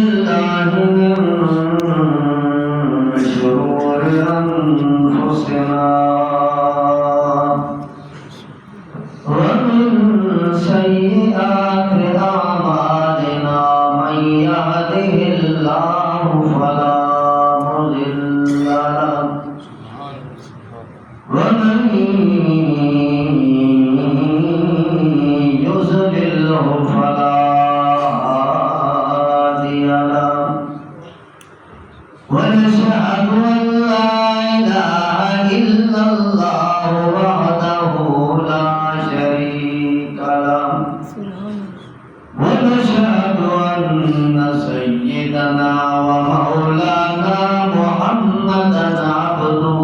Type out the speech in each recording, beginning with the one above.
بالله من شرور أنفسنا ومن سيئات أعمالنا من يهده الله فلا مضل له ومن يضلله فلا ونشهد أن لا إله إلا الله وحده لا شريك له ونشهد أن سيدنا ومولانا محمدا عبده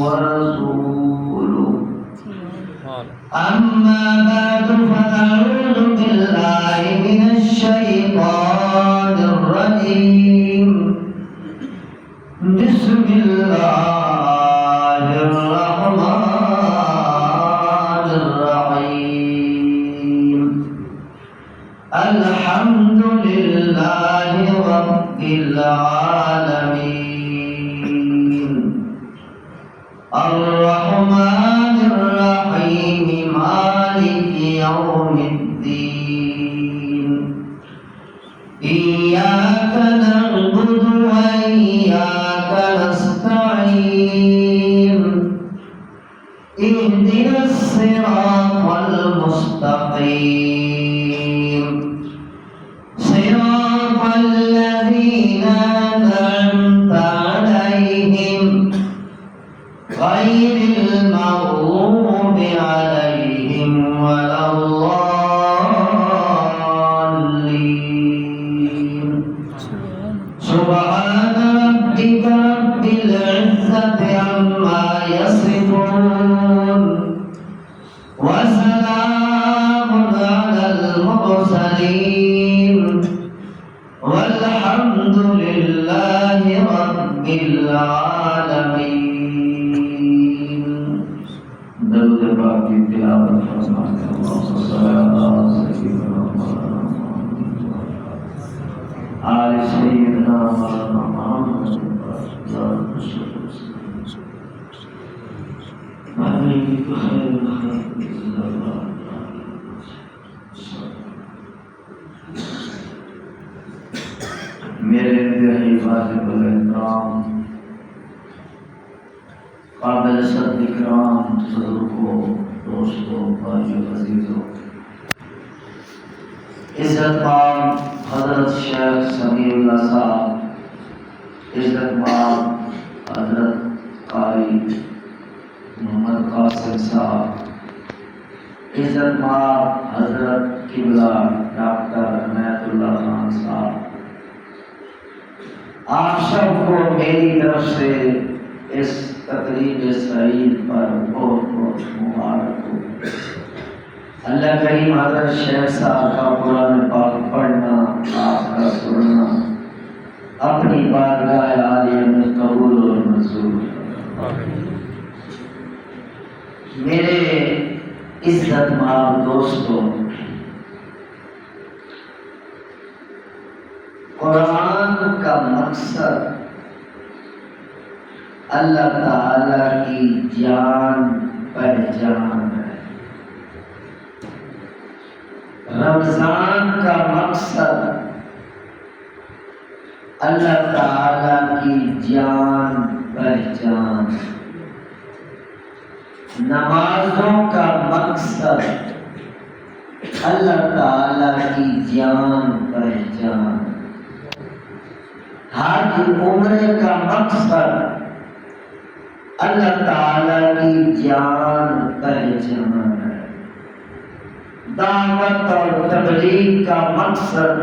ورسوله أما بعد فأعوذ بالله من الشيطان الرجيم بسم الله الرحمن الرحيم الحمد لله رب العالمين الرحمن الرحيم مالك يوم الدين إياك نعبد وإياك نستعين اهدنا الصراط المستقيم صراط الذين أنعمت عليهم غير المغضوب عليهم ولا الضالين سبحان ربك رب العزة عما يصفون وسلام على المرسلين والحمد لله رب العالمين. درود پاک کی تلاوت فرمائیں. اللهم صل على سيدنا محمد آل سيدنا محمد خير الخلق صلى الله عليه وسلم. میرے انتہائی واجب الاحترام قابل صد اکرام بزرگوں دوستوں بھائیوں عزیزوں، عزت مآب حضرت شیخ سمیع اللہ صاحب، عزت مآب حضرت قاری محمد قاسم صاحب، عزت مآب حضرت قبلہ ڈاکٹر عنایت اللہ خان صاحب، آپ سب کو میری طرف سے اس تقریب سعید پر بہت بہت مبارک ہو. اللہ کریم حضرت شیخ صاحب کا قرآن پاک پڑھنا، آپ کا سننا اپنی بارگاہ عالیہ میں قبول اور منظور. میرے عزت مآب دوستوں، قرآن کا مقصد اللہ تعالی کی جان پہچان ہے. رمضان کا مقصد اللہ تعالی کی جان پہچان. نمازوں کا مقصد اللہ تعالی کی جان پہچان. حج عمرے کا مقصد اللہ تعالی کی جان پہچان ہے. دعوت اور تبلیغ کا مقصد،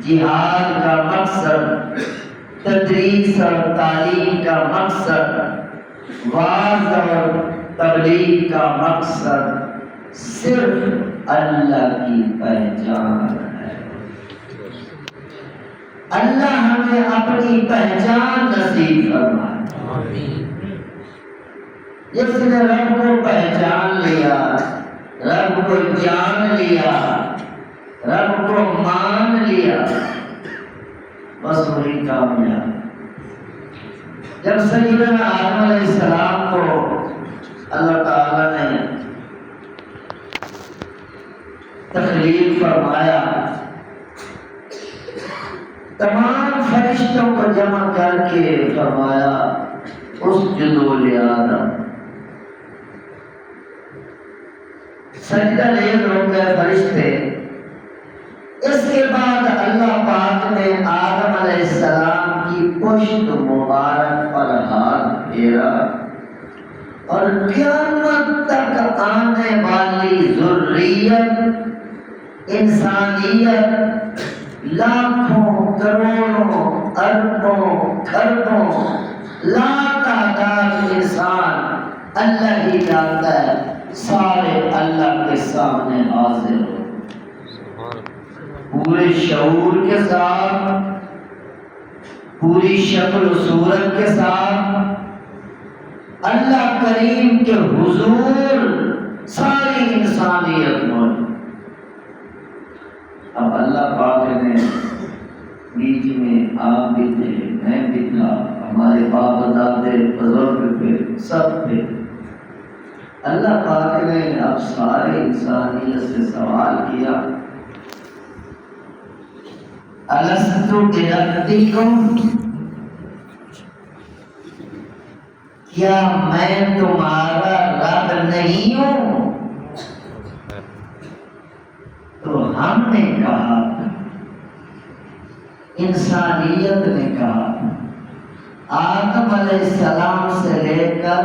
جہاد کا مقصد، تدریس اور تعلیم کا مقصد، واعظ اور تبلیغ کا مقصد صرف اللہ کی پہچان ہے. اللہ ہمیں اپنی پہچان نصیب فرمائے. جس نے رب کو پہچان لیا، رب کو جان لیا، رب کو مان لیا، بس وہی کامیاب۔ جب سیدنا آدم علیہ السلام کو اللہ تعالیٰ نے تخلیق فرمایا، تمام فرشتوں کو جمع کر کے فرمایا اسجدوا لآدم، سجدہ ریز ہو گئے فرشتے۔ اس کے بعد اللہ پاک نے آدم علیہ السلام کی پشت مبارک پر ہاتھ پھیرا اور قیامت تک آنے والی ذریت انسانیت، لاکھوں کروڑوں اربوں خربوں لاتعداد انسان، اللہ ہی جانتا ہے، سارے اللہ کے سامنے حاضر ہو، پورے شعور کے ساتھ، پوری شکل و صورت کے ساتھ اللہ کریم کے حضور ساری انسانیت موجود۔ اب اللہ پاک نے بیچ میں آپ بھی تھے، میں بھی تھا، ہمارے باپ دادے بزرگ تھے، سب تھے۔ اللہ پاک نے اب سارے انسانیت سے سوال کیا، الست بربکم، کیا میں تمہارا رب نہیں ہوں؟ تو ہم نے کہا، انسانیت نے کہا، آدم علیہ السلام سے لے کر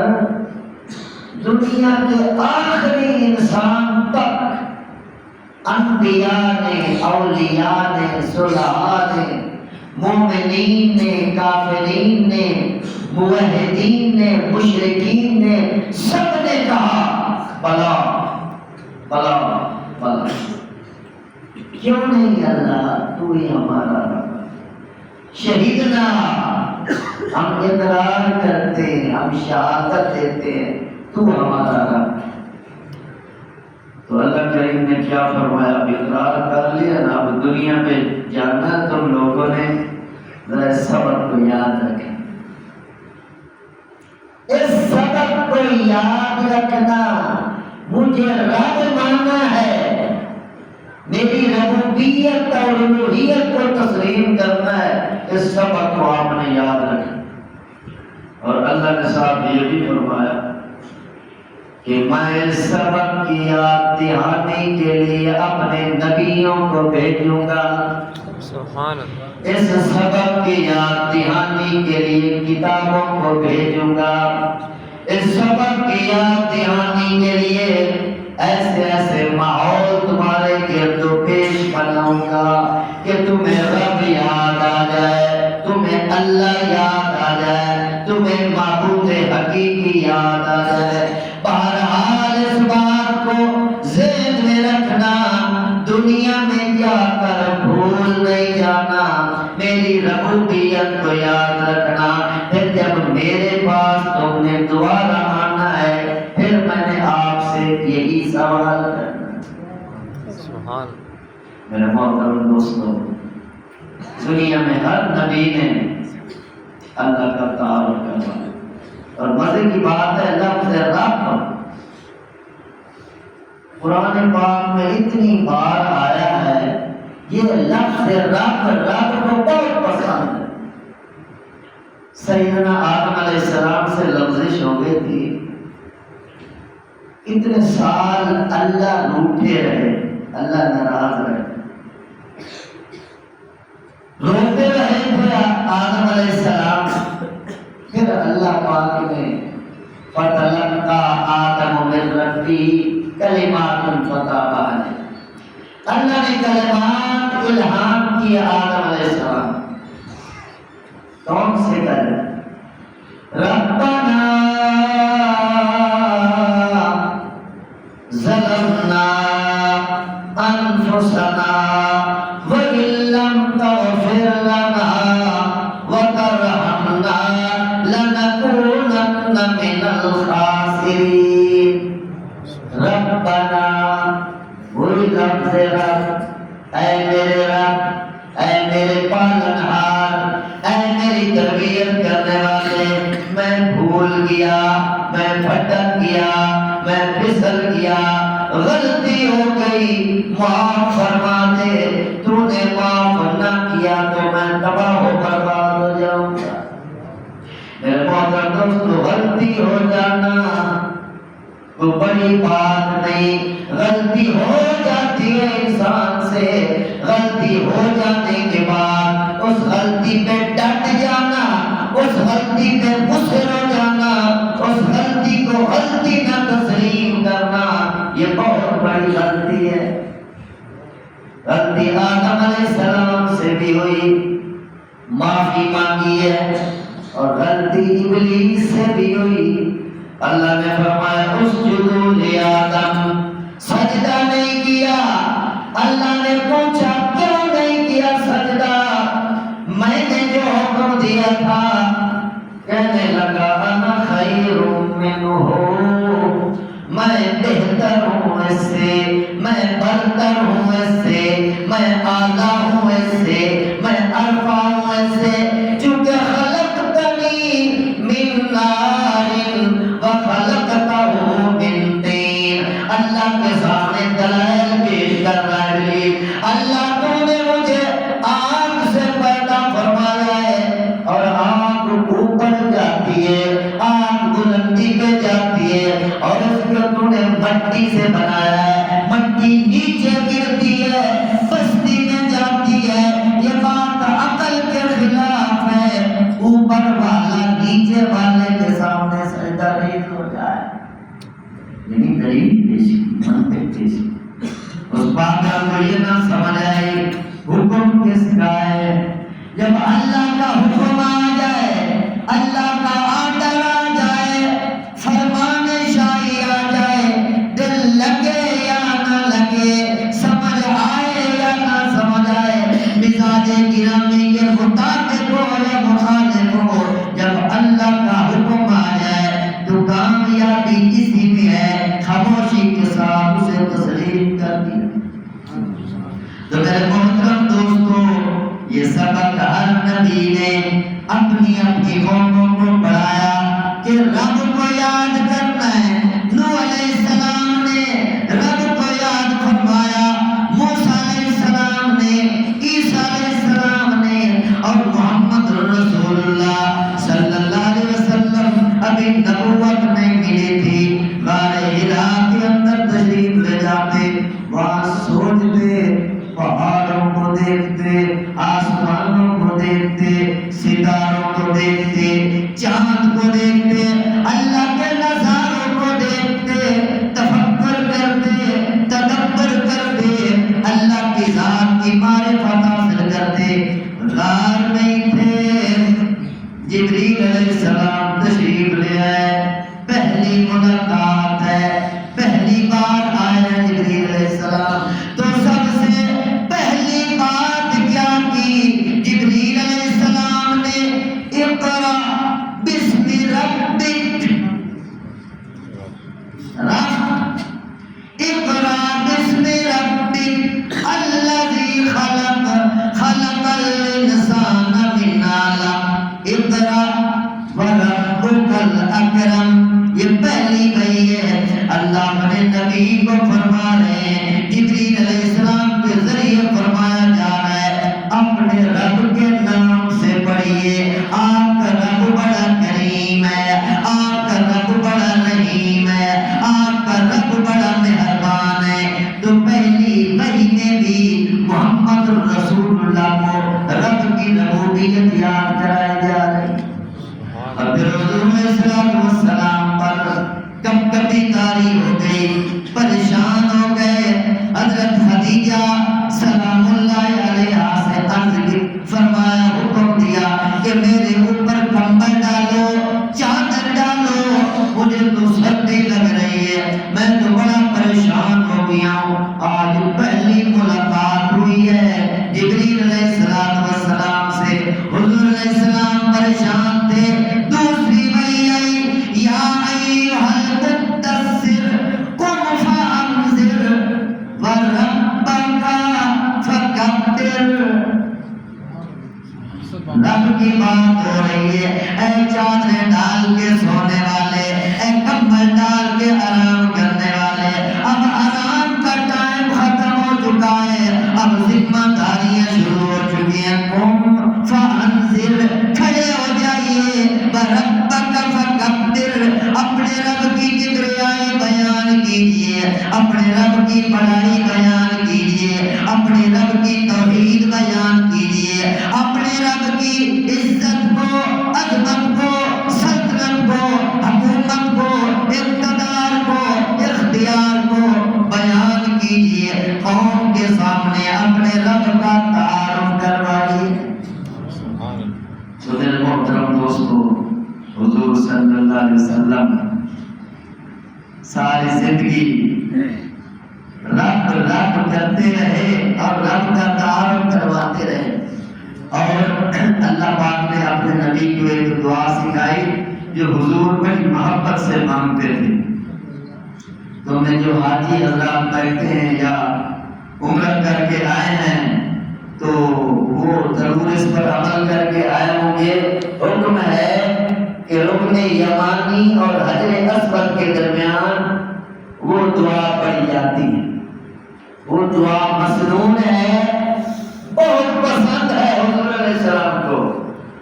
دنیا کے آخری انسان تک، انبیاء نے، اولیاء نے، صلحاء نے، مومنین نے، کافرین نے، موحدین نے، مشرکین نے، سب نے کہا بلا بلا بلا، کیوں نہیں اللہ، تو ہی ہمارا رب، شہیدنا، ہم اقرار کرتے ہیں، ہم شہادت دیتے ہیں، تو ہمارا رب۔ تو اللہ کریم نے کیا فرمایا، اقرار کر لیا نا، اب دنیا میں جانا تم لوگوں نے، ذرا سبق کو یاد رکھیں، اس سبق کو یاد رکھنا، مجھے رب ماننا ہے، میری ربوبیت اور الوہیت کو تسلیم کرنا ہے، اس سبق کو آپ نے یاد رکھنا۔ اور اللہ نے صاحب یہ بھی فرمایا کہ میں اس سبق کی یاد دہانی کے لیے اپنے نبیوں کو بھیجوں گا، سبحان اللہ، اس سبق کی یاد دہانی کے لیے کتابوں کو بھیجوں گا، اس سبق کی یاد دہانی کے لیے ایسے ایسے ماحول تمہارے گرد و پیش بناؤں گا کہ تمہیں رب یاد آ جائے، تمہیں اللہ یاد آ جائے، تمہیں معبود حقیقی یاد آ جائے۔ بہرحال اس بات کو ذہن میں رکھنا، دنیا میں جا کر بھول نہیں جانا، میری ربوبیت کو یاد رکھنا، پھر جب میرے پاس تم نے دوبارہ آنا ہے، پھر میں نے آپ سے یہی سوال کرنا۔ سبحان میرے محترم دوستو، دنیا میں ہر نبی نے اللہ کا تعارف کروایا، اور مزے کی بات ہے لفظ رب قرآن پاک میں اتنی بار آیا ہے، یہ لفظ رب رب کو بہت پسند ہے۔ سیدنا آدم علیہ السلام سے لفظش ہو گئی تھی، اتنے سال اللہ روٹھے رہے، اللہ ناراض رہے، روتے رہے تھے آدم علیہ السلام۔ پھر اللہ پاک نے فَتَلَقَّىٰ آدَمُ مِن رَّبِّهِ کلمات فتح علیہ، اللہ نے کلمات الہام کیے آدم علیہ السلام۔ کون سے کلمات؟ ربنا ظلمنا انفسنا وَإِن لَّمْ تَغْفِرْ لَنَا وَتَرْحَمْنَا لَنَكُونَنَّ مِنَ الْخَاسِرِينَ۔ ربنا، وہی لفظ رب، اے میرے رب، اے میرے پالنہار، معاف فرما دے، تو نے معاف نہ کیا تو میں تباہ و برباد ہو جاؤں گا۔ میرے محترم دوستو، غلطی ہو جانا تو بڑی بات نہیں، غلطی ہو جاتی ہے انسان سے، غلطی ہو جانے کے بعد اس غلطی پہ ڈٹ جانا، اس غلطی پہ مصر ہو جانا، اس غلطی کو غلطی نہ تسلیم کرنا، یہ بہت بڑی غلطی ہے۔ غلطی آدم علیہ السلام سے بھی ہوئی، معافی مانگی ہے، اور غلطی ابلیس سے بھی ہوئی۔ اللہ نے فرمایا اسجدوا لآدم، سجدہ نہیں کیا۔ اللہ نے پوچھا کیوں نہیں کیا سجدہ؟ میں نے جو حکم دیا تھا، کہنے لگا انا خیر منہ، میں بہتر ہوں اس سے، میں برتر ہوں اس سے، میں اعلیٰ ہوں اس سے، میں ارفع ہوں اس سے، چونکہ خلقتنی من نار وخلقتہ من طین۔ اللہ کے سامنے دلائل پیش کر رہا ہے، اللہ تو نے مجھے آگ سے پیدا فرمایا ہے، اور آگ اوپر جاتی ہے، آگ بلندی پہ جاتی ہے، اور اس کو تو نے مٹی سے بنایا ہے، مٹی نیچے گرتی ہے، بستی میں جاتی ہے، یہ بات عقل کے خلاف ہے۔ اوپر والا نیچے والے کے سامنے سجدہ ریز ہو جائے، یعنی دلیل پیش کی، منطق پیش کی۔ اس بات کو یہ نہ سمجھ آئی حکم کس کا ہے۔ جب اللہ کا حکم آ جائے، اللہ کا آرڈر آ جائے، فرمان شاہی آ جائے، دل لگے یا نہ لگے، سمجھ آئے یا نہ سمجھ آئے، مزاج گرامی کے مطابق ہو یا مخالف ہو، جب اللہ کا حکم آ جائے تو کامیابی اسی میں ہے، خاموشی کے ساتھ اسے تسلیم کر دیا۔ تو میرے محترم دوستو، یہ سبق ہر نبی نے اپنی اپنی قوموں کو پڑھایا کہ رب کو یاد کرنا ہے۔ نوح علیہ السلام نے رب کو یاد فرمایا، موسیٰ علیہ السلام نے، عیسیٰ علیہ السلام نے، اور محمد رسول اللہ صلی اللہ علیہ وسلم ابھی نبوت نہیں ملی تھی، غار حرا کے اندر تشریف لے جاتے، وہاں سوچتے، پہاڑوں کو دیکھتے، آسمانوں کو دیکھتے، ستاروں کو دیکھتے، چاند کو دیکھتے، اللہ کے نظاروں کو دیکھتے، تفکر کرتے، تدبر کرتے، اللہ کی ذات کی معرفت حاصل کرتے۔ غار میں ہی تھے، جبریل علیہ السلام تشریف لے آئے، پہلی ملاقات ہے، پہلی بار آئے جبریل علیہ السلام، تو سب سے پہلی بات کیا کی جبریل علیہ السلام نے؟ اقرأ بسم ربک، اقرأ بسم ربک الذی خلق، خلق الانسان من علق، اقرأ وربک الاکرم۔ یہ پہلی وحی ہے، اللہ نے نبی کو فرما رہے ہیں، جبریل علیہ السلام کے ذریعے فرمایا جا رہا ہے، اپنے رب کے نام سے پڑھیے، آپ کا رب بڑا کریم ہے، آپ کا رب بڑا رحیم ہے، آپ کا رب بڑا مہربان ہے۔ تو پہلی وحی میں بھی محمد رسول اللہ کو رب کی ربوبیت یاد کرائی جا رہی ہے۔ اور پھر حضور علیہ السلام پر کب کبھی کاری ہو گئی، پریشان ہو گئے، حضرت خدیجہ سلام اللہ علیہا سے عرض کی، فرمایا، حکم دیا کہ میرے اوپر کمبل ڈالو، چادر ڈالو، مجھے تو سردی لگ رہی ہے، میں تو بڑا پریشان ہو گیا ہوں۔ آج پہلی ملاقات ہوئی ہے جبریل علیہ السلام سے، حضور علیہ السلام پریشان تھے۔ دوسری وحی آئی، یا ایھا المدثر قم فانذر وربک فکبر۔ رب کی بات ہو رہی ہے، اے چادر ڈال کے سونے والے، اے کمبل ڈال کے آرام کرنے والے، اب آرام کا ٹائم ختم ہو چکا داریاں شروع ہو چکی ہیں. قم فانذر, کھڑے ہو جائیے. وربک فکبر, اپنے رب کی کبریائی بیان کیجیے, اپنے رب کی بڑائی بیان کیجیے, اپنے رب کی توحید بیان کیجیے, اپنے رب کی عزت کو, عظمت کو, سلطنت کو, حکومت کو, اقتدار کو, اختیار کو بیان کیجیے. قوم کے سامنے اپنے رب کا تعارف کروائیے. تو دل محترم دوستو, حضور صلی اللہ علیہ وسلم ساری زندگی رب رب کرتے رہے اور رب کا تعارف کرواتے رہے. اور اللہ پاک نے اپنے نبی کو ایک دعا سکھائی جو حضور بڑی محبت سے مانگتے تھے. تو میں جو حاجی حضرات بیٹھے ہیں یا عمرہ کر کے آئے ہیں تو وہ ضرور اس پر عمل کر کے آئے ہوں گے. حکم ہے کہ رکن یمانی اور حجر اسود کے درمیان وہ دعا پڑھی جاتی ہے. وہ دعا مسنون ہے, بہت پسند ہے حضور علیہ السلام کو.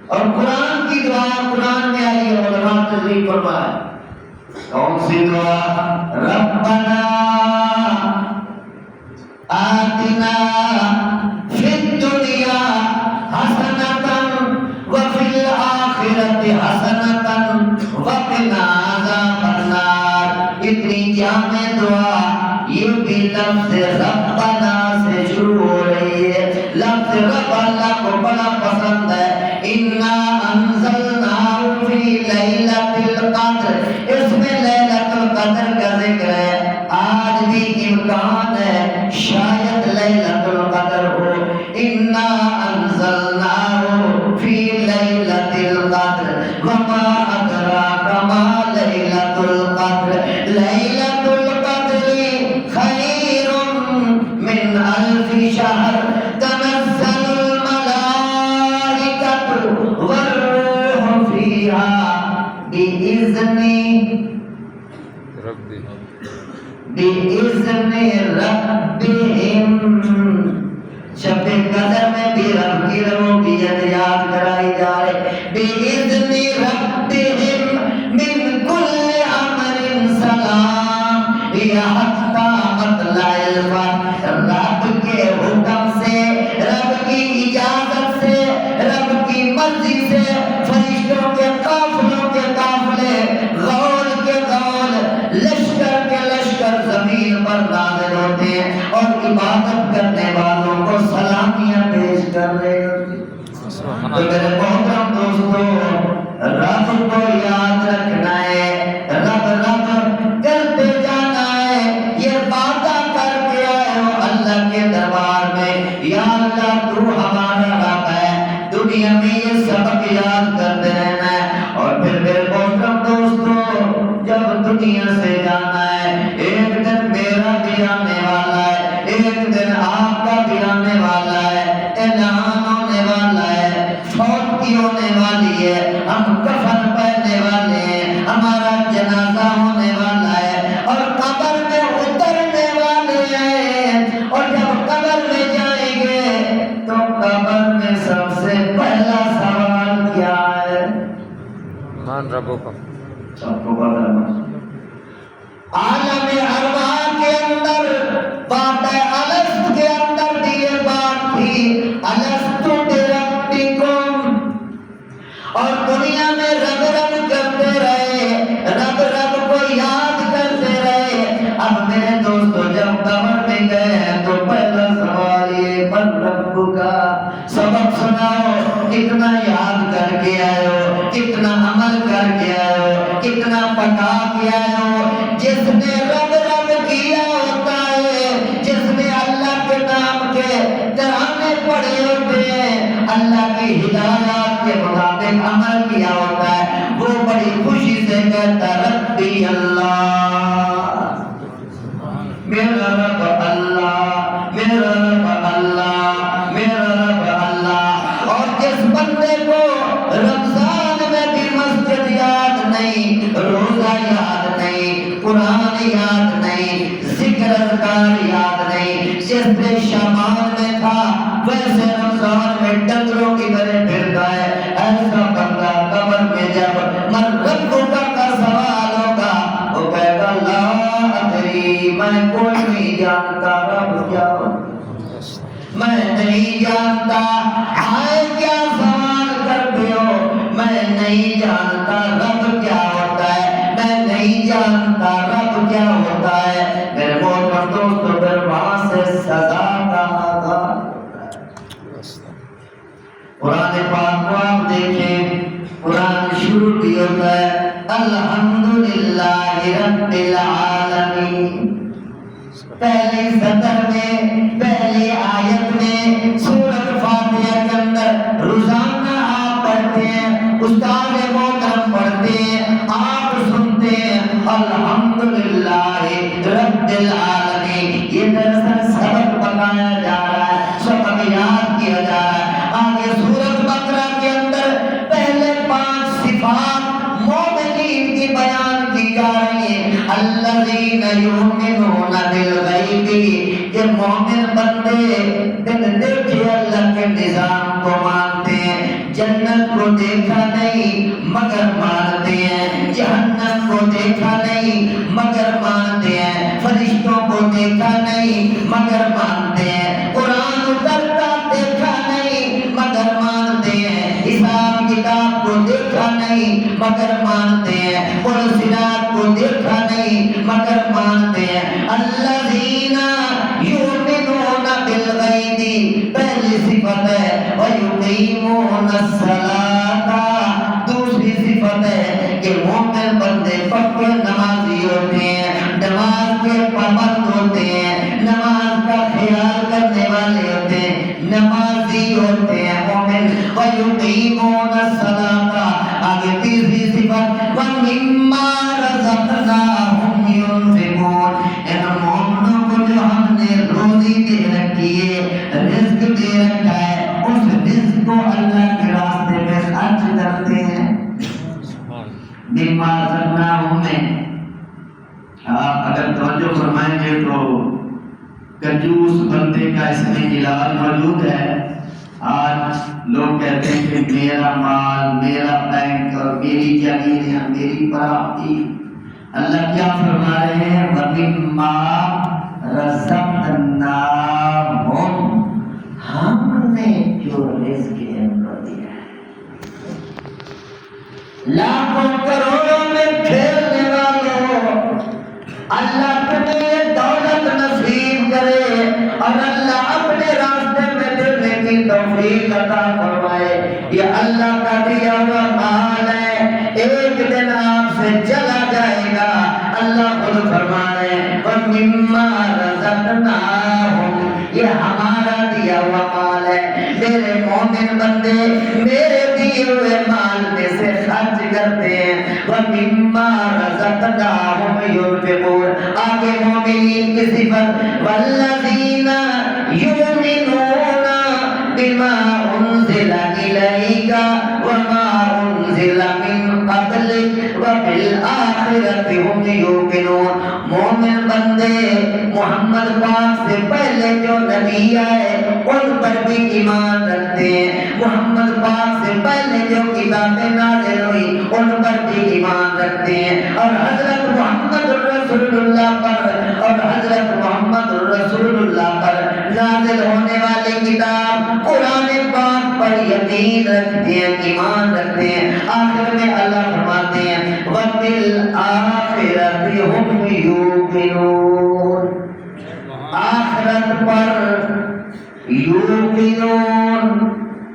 اور قرآن کی دعا قرآن میں آئی ہے, علماء تشریح فرمائے. کون سی دعا؟ ربنا آتنا فی الدنیا حسنۃ وفی الآخرۃ حسنۃ وقنا عذاب النار. اتنی جامع دعا, یہ بھی لفظ ربنا سے شروع ہو رہی ہے. لفظ رب اللہ کو بڑا پسند ہے. انا انزلناہ فی لیلۃ القدر, اس میں لیلۃ القدر کا ذکر ہے. آج بھی امکان ہے شاید لیلۃ القدر ہو. انا انزلناہ فی لیلۃ القدر وما ادراک ما لیلۃ القدر. لیلۃ القدر خیر من الف شہر تنزل الملائکۃ والروح فیہا بإذن ربہم. شب قدر میں بھی رب کی ربوبیت یاد کرائی جائے. بإذن ربہم من کل امر سلام حتی مطلع الفجر. رب کے حکم سے, رب کی اجازت سے, رب کی مرضی سے فرشتوں کے قافلوں کے قافلے, غول کے غول, لشکر کے لشکر زمین پر نازل ہوتے ہیں اور عبادت کرنے والوں کو سلامیاں پیش کر رہے ہوتے ہیں. تو میرے محترم دوستو, رب کو یاد رکھنا ہے, رب رب کرتے جانا ہے. یہ وعدہ کر کے آئے ہو اللہ کے دربار میں, یا اللہ تو ہمارا رب ہے, دنیا میں یہ سبق یاد کرتے رہنا ہے. اور پھر میرے محترم دوستو, جب دنیا سے جانا ہے, ایک دن میرا بھی آنے والا ہے, ایک دن آپ کا بھی آنے والا ہے. اعلان ہونے والا ہے, فوت ہونے والی ہے, ہم کفن پہننے والے ہیں, ہمارا جنازہ ہونے والا ہے اور قبر میں اترنے والے ہیں. اور جب قبر میں جائیں گے تو قبر میں سب سے پہلا سوال کیا ہے؟ مان ربکم. سب کو پتہ ہے. عالم ارواح کے اندر بات الست کے اندر بھی یہ بات تھی, الست بربکم. اور دنیا میں رب رب کرتے رہے, رب رب کو یاد کرتے رہے. اب میرے دوستو, جب قبر میں گئے ہیں تو پہلا سوال یہ, من رب کا سبق سناؤ, کتنا یاد کر کے آئے ہو, کتنا عمل کر کے آئے ہو, کتنا پکا کے آئے ہو. جس نے رب رب کیا ہوتا ہے, جس نے اللہ کے نام کے ترانے پڑھے ہوتے ہیں, اللہ کی ہدایات کے مطابق عمل کیا ہوتا ہے, وہ بڑی خوشی سے کہتا ربی اللہ, میرا رب اللہ, میرا رب اللہ, میرا رب اللہ. اور جس بندے کو رمضان میں بھی مسجد یاد نہیں, روزہ یاد نہیں, قرآن یاد نہیں, ذکر اذکار یاد نہیں, صرف شمال میں تھا, میں ڈنگروں کی طرح پھرتا ہے، ایسا بندہ قبر میں جب من ربک کا سوال ہوگا وہ کہے گا لا ادری، میں کوئی نہیں جانتا رب کیا ہوتا، میں نہیں جانتا، ہائے کیا سوال کرتے ہو، میں نہیں جانتا رب کیا ہوتا ہے، میں نہیں جانتا رب کیا ہوتا ہے۔ میرے محترم دوستو، پھر وہاں سے سزا کا آغاز ہوتا ہے۔ قرآن پاک کو آپ دیکھیں، قرآن شروع بھی ہوتا ہے الحمدللہ رب العالمین، پہلی سطر میں پہلی آیت میں سورۃ فاتحہ کے اندر روزانہ آپ پڑھتے ہیں، استاد محترم پڑھتے ہیں، آپ سنتے ہیں الحمدللہ رب العالمین، یہ دراصل سبق بتایا جا رہا ہے، سبق یاد کیا جا رہا ہے۔ آگے سورۃ بقرہ کے اندر پہلے 5 صفات مومنین کی بیان کی جا رہی ہیں، الذین یؤمنون بالغیب، کہ مومن بندے بن دیکھے اللہ کے نظام کو مانتے ہیں، جنت کو دیکھا نہیں مگر مانتے ہیں، جہنم کو دیکھا نہیں مگر مانتے ہیں، فرشتوں کو دیکھا نہیں مگر مانتے ہیں، قرآن اترتا دیکھا نہیں مگر مانتے ہیں، حساب کتاب کو دیکھا نہیں مگر مانتے ہیں، صراط کو دیکھا نہیں مگر مانتے ہیں۔ الذین یؤمنون بالغیب پہلی صفت ہے، ویقیمون الصلاۃ دوسری صفت ہے کہ مومن بندے پکے نمازی ہوتے ہیں، نماز کے پابند ہوتے ہیں، نماز کا خیال کرنے والے ہوتے ہیں، نمازی ہوتے ہیں مومن۔ ویقیمون الصلاۃ آگے تیسری صفت وَمِمَّا رَزَقْنَاهُمْ يُنْفِقُونَ، ان مومنوں کو جو ہم نے روزی دے رکھی ہے، رزق دے رکھا ہے، اس رزق کو اللہ کے راستے میں خرچ کرتے ہیں۔ مِمَّا رَزَقْنَاهُمْ میں آپ اگر توجہ فرمائیں گے تو کنجوس بندے کا اس میں علاج موجود ہے۔ آج لوگ کہتے ہیں کہ میرا مال، میرا بینک اور میری زمینیں، میری پراپرٹی، اللہ کیا فرما رہے ہیں وَمِمَّا رَزَقْنَاهُمْ، ہم نے جو رزق ان کو دیا ہے۔ لاکھوں کروڑوں میں کھیلنے والوں، اللہ تمہیں دولت نصیب کرے اور اللہ اپنے راستے میں دینے کی توفیق عطا فرمائے، یہ اللہ کا دیا ہوا مال ہے، ایک دن آپ سے چلا جائے گا۔ اللہ خود فرما رہے ہیں وَمِمَّا رَزَقْنَاهُمْ، یہ ہمارا دیا ہوا مال ہے، میرے مومن بندے میرے دیے ہوئے مال میں سے خرچ کرتے ہیں۔ وَمِمَّا رَزَقْنَاهُمْ يُنْفِقُونَ آگے مومنین کی صفت وَالَّذِينَ يُؤْمِنُونَ بِمَا أُنزِلَ إِلَيْكَ وَمَا أُنزِلَ مِن قَبْلِكَ وَبِالْآخِرَةِ هُمْ يُوقِنُونَ، مومن بندے محمد پاک سے پہلے جو نبی آئے ان پر بھی ایمان رکھتے ہیں، محمد پاک سے پہلے جو کتابیں نازل ہوئی ان پر بھی ایمان رکھتے ہیں، اور حضرت محمد رسول اللہ پر اور حضرت محمد رسول اللہ پر نازل ہونے والی کتاب قرآن پاک پر یقین رکھتے ہیں، ایمان رکھتے ہیں۔ آخر میں اللہ فرماتے ہیں وَبِالْآخِرَةِ هُمْ يُوقِنُونَ، آخرت پر یوقنون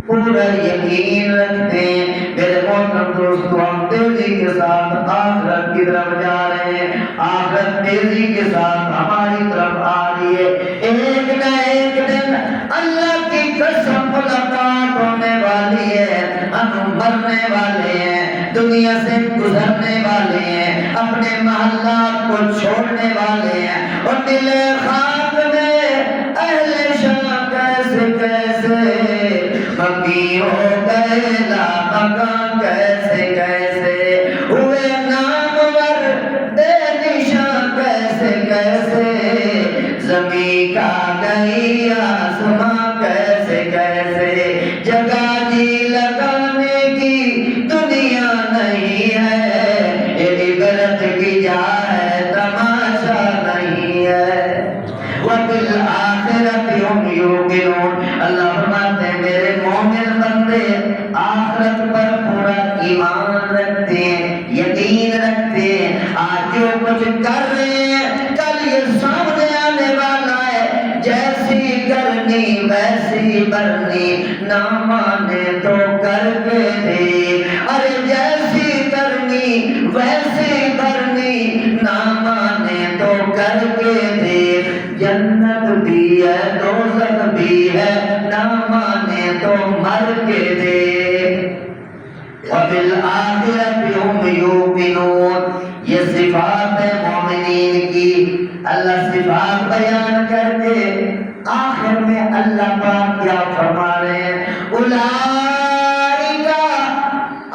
پورا یقین رکھتے ہیں۔ میرے محترم دوستو، ہم تیزی کے ساتھ آخرت کی طرف جا رہے ہیں، آخرت تیزی کے ساتھ ہماری طرف آ رہی ہے۔ ایک نہ ایک دن اللہ کی قسم ملاقات ہونے والی ہے، ہم مرنے والے ہیں، دنیا سے گزرنے والے ہیں، اپنے محلات کو چھوڑنے والے ہیں، اور دل خاک میں اہل شام کیسے کیسے مکی ہو گئے، لاپکا کیسے کیسے ہوئے، نامور بے نشان کیسے کیسے، زمین کا گئی آسماں کیسے کیسے، مانے تو کر کے دے، ارے جیسی کرنی ویسی کرنی، نہ مانے تو کر کے دے، جنت بھی ہے دوزخ بھی ہے، نہ مانے تو مر کے دے۔ وَبِالْآخِرَةِ هُمْ يُوقِنُونَ، یہ صفات ہے مومنین کی۔ اللہ صفات بیان کر کے آخر میں اللہ پاک کیا فرما رہے ہیں؟ اولئک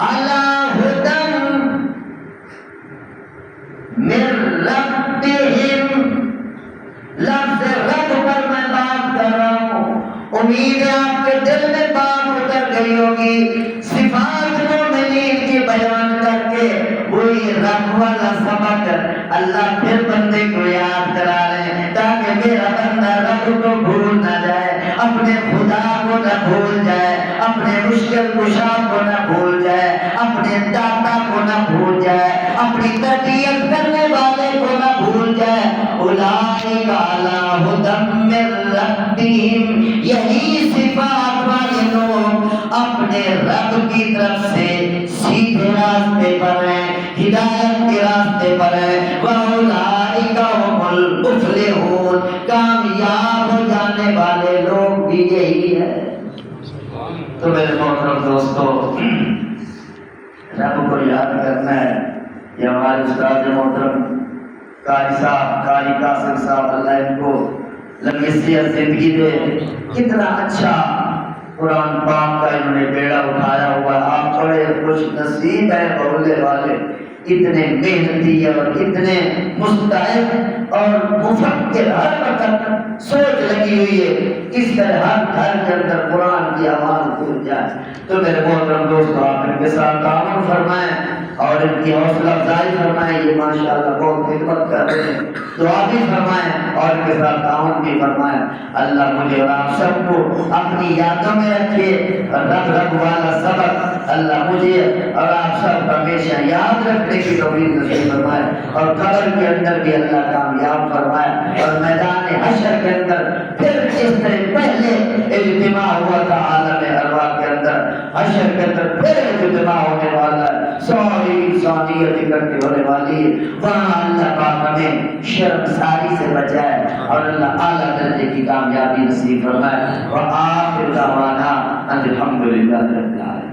علی ھدی من ربہم، لفظ رب پر میں بات کر رہا ہوں، امید ہے آپ کے دل میں بات اتر گئی ہوگی۔ صفات مومنین کی بیان کر کے وہی رب والا سبق اللہ پھر بندے کو یاد کرا رہے ہیں، تاکہ میرا بندہ رب کو بھول نہ جائے، اپنے خدا کو نہ بھول جائے، اپنے مشکل کشا کو نہ بھول جائے، اپنے داتا کو نہ بھول جائے، اپنی تربیت کرنے والے کو نہ بھول جائے۔ اولئک علی ھدی من ربہم، یہی صفات والے لوگ اپنے رب کی طرف سے سیدھے راستے پر ہیں، ہدایت کے راستے پر ہیں۔ وَأُولَٰئِکَ هُمُ الْمُفْلِحُونَ، کامیاب ہو جانے والے لوگ بھی یہی ہے۔ تو میرے محترم دوستو، رب کو یاد کرنا ہے۔ یہ ہمارے استاد محترم قاری صاحب، قاری قاسم صاحب، اللہ ان کو لمبی صحت زندگی دے، کتنا اچھا قرآن پاک کا انہوں نے بیڑا اٹھایا ہوا ہے۔ آپ بڑے خوش نصیب ہیں بولے والے، اتنے محنتی اور اتنے مستعد اور مفکر، ہر وقت سوچ لگی ہوئی ہے کس طرح ہر گھر کے اندر قرآن کی آواز گونج جائے۔ تو میرے محترم دوستو، آپ ان کے ساتھ تعاون فرمائیں اور ان کی حوصلہ افزائی فرمائیں۔ یہ ماشاءاللہ بہت خدمت کر رہے ہیں، دعا بھی فرمائیں اور ان کے ساتھ تعاون بھی فرمائیں۔ اللہ مجھے اور آپ سب کو اپنی یادوں میں رکھے، رب والا سبق اللہ مجھے اور آپ سب کو ہمیشہ یاد رکھنے کی توفیق نصیب فرمائے، اور قبر کے اندر بھی اللہ کامیاب فرمائے، اور میدان حشر کے اندر پھر اس طرح پہلے اجتماع ہوا تھا عالم ارواح کے اندر، حشر کے اندر پھر اجتماع ہونے والا ہے، ساری انسانیت اکٹھی ہونے والی ہے، وہاں اللہ پاک ہمیں شرمساری سے بچائے اور اللہ اعلیٰ درجے کی کامیابی نصیب فرمائے۔ وآخر دعوانا الحمدللہ رب العالمین۔